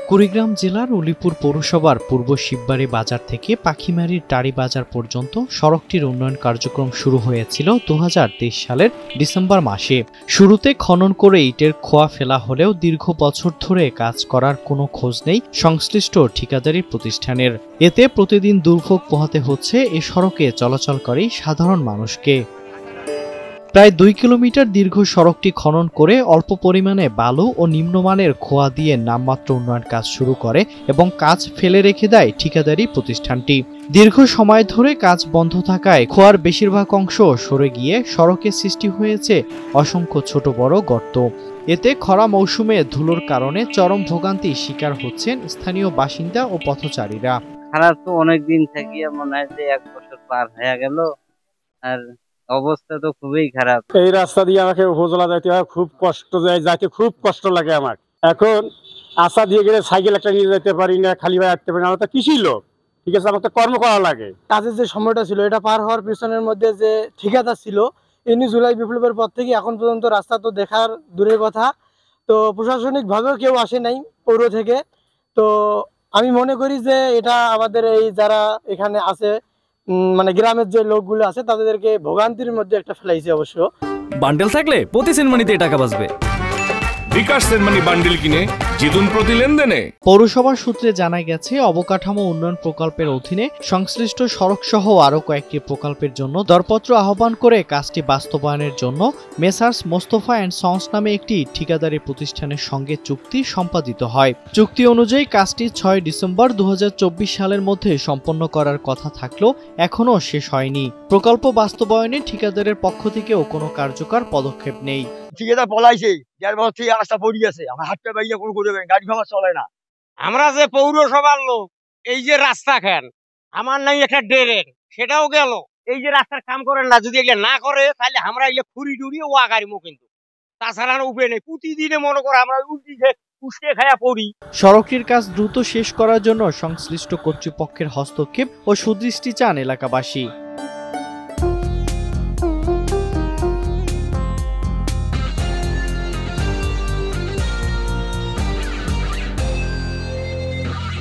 কুড়িগ্রাম জেলার উলিপুর পৌরসভার পূর্ব শিববাড়ি বাজার থেকে পাখিমারির টারি বাজার পর্যন্ত সড়কটির উন্নয়ন কার্যক্রম শুরু হয়েছিল 2023 সালের ডিসেম্বর মাসে। শুরুতে খনন করে ইটের খোয়া ফেলা হলেও দীর্ঘ বছর ধরে কাজ করার কোনো খোঁজ নেই সংশ্লিষ্ট ঠিকাদারি প্রতিষ্ঠানের। এতে প্রতিদিন দুর্ভোগ পোহাতে হচ্ছে এ সড়কে চলাচলকারী সাধারণ মানুষকে। প্রায় 2 কিলোমিটার দীর্ঘ সড়কটি খনন করে অল্প পরিমাণে বালু ও নিম্নমানের খোয়া দিয়ে নামমাত্র উন্নয়ন কাজ শুরু করে এবং কাজ ফেলে রেখে দেয় ঠিকাদারি প্রতিষ্ঠানটি। দীর্ঘ সময় ধরে কাজ বন্ধ থাকায় খোয়ার বেশিরভাগ অংশ সরে গিয়ে সড়কে সৃষ্টি হয়েছে অসংখ্য ছোট বড় গর্ত। এতে খরা মৌসুমে ধুলোর কারণে চরম ভোগান্তির শিকার হচ্ছেন স্থানীয় বাসিন্দা ও পথচারীরা। খারাপ তো অনেকদিন থেকে মনে হয় যে 1 বছর পার হয়ে গেল, আর অবস্থা তো খুবই খারাপ। এই রাস্তা দিয়ে আমাকে উপজেলা যাইতে হয়, খুব কষ্ট যায়, যাইতে খুব কষ্ট লাগে আমার। এখন আশা দিয়ে গেলে সাইকেল একটা নিয়ে যেতে পারি না, খালি ভাই আসতে পারি না। আমার তো কৃষি লোক, ঠিক আছে, আমার তো কর্ম করা লাগে। কাজের যে সময়টা ছিল এটা পার হওয়ার পিছনের মধ্যে যে ঠিকাদার ছিল, ইনি জুলাই বিপ্লবের পর থেকে এখন পর্যন্ত রাস্তা তো দেখার দূরের কথা, তো প্রশাসনিক ভাবেও কেউ আসে নাই পৌর থেকে। তো আমি মনে করি যে এটা আমাদের এই যারা এখানে আছে মানে গ্রামের যে লোকগুলো আছে তাদেরকে ভোগান্তির মধ্যে একটা ফেলাইছে। অবশ্য বান্ডেল থাকলে প্রতি সেনমানিতে টাকা বাঁচবে। বিকাশ সেনমানি বান্ডেল কিনে জিতুন প্রতি লেনদেনে। পৌরসভার সূত্রে জানা গেছে, অবকাঠামো উন্নয়ন প্রকল্পের অধীনে সংশ্লিষ্ট সড়ক সহ আরও কয়েকটি প্রকল্পের জন্য দরপত্র আহ্বান করে কাজটি বাস্তবায়নের জন্য মেসার্স মোস্তফা অ্যান্ড সন্স নামে একটি ঠিকাদারি প্রতিষ্ঠানের সঙ্গে চুক্তি সম্পাদিত হয়। চুক্তি অনুযায়ী কাজটি 6 ডিসেম্বর 2024 সালের মধ্যে সম্পন্ন করার কথা থাকলেও এখনও শেষ হয়নি। প্রকল্প বাস্তবায়নে ঠিকাদারের পক্ষ থেকেও কোনো কার্যকর পদক্ষেপ নেই। ঠিকাদার পলাইছে, 1.5 বছর থেকে রাস্তা পড়ে গেছে, আমার হাতটা বাইরে কোনো করে গাড়ি খাওয়া চলে না। আমরা যে পৌরসভার লোক, এই যে রাস্তা খান আমার নাই একটা ড্রেন, সেটাও গেল। এই যে রাস্তার কাম করেন না, যদি এগুলো না করে তাহলে আমরা এগুলো খুঁড়ি টুড়ি ও আগারিমো, কিন্তু তাছাড়া উপায় নেই। প্রতিদিনে মনে করে আমরা উল্টি উস্কে খায়া পড়ি। সড়কটির কাজ দ্রুত শেষ করার জন্য সংশ্লিষ্ট কর্তৃপক্ষের হস্তক্ষেপ ও সুদৃষ্টি চান এলাকাবাসী।